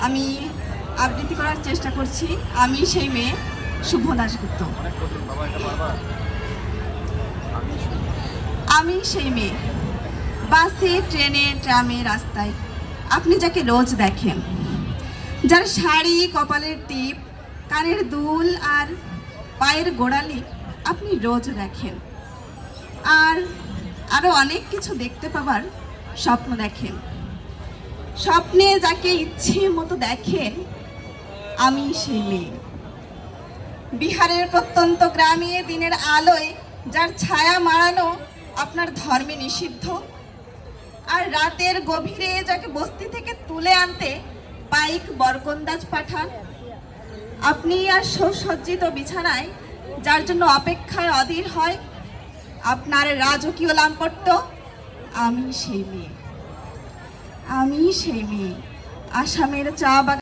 আমি আবৃত্তি করার চেষ্টা করছি। আমি সেই মেয়ে, শুভ দাশগুপ্ত। আমি সেই মেয়ে, বাসে, ট্রেনে, ট্রামে, রাস্তায় আপনি যাকে রোজ দেখেন, যার শাড়ি, কপালের টিপ, কানের দুল আর পায়ের গোড়ালি আপনি রোজ দেখেন, আর আরও অনেক কিছু দেখতে পাবার স্বপ্ন দেখেন। স্বপ্নে যাকে ইচ্ছে মতো দেখেন, আমি সেই মেয়ে। বিহারের প্রত্যন্ত গ্রামে দিনের আলোয় যার ছায়া মাড়ানো আপনার ধর্মে নিষিদ্ধ, আর রাতের গভীরে যাকে বস্তি থেকে তুলে আনতে বাইক বরকন্দাজ পাঠান, আপনি আর সুসজ্জিত বিছানায় যার জন্য অপেক্ষায় অধীর হয় আপনার রাজকীয় লাম্পট্য, আমি সেই মেয়ে। আমি সেই মেয়ে, আসামের চা বাগান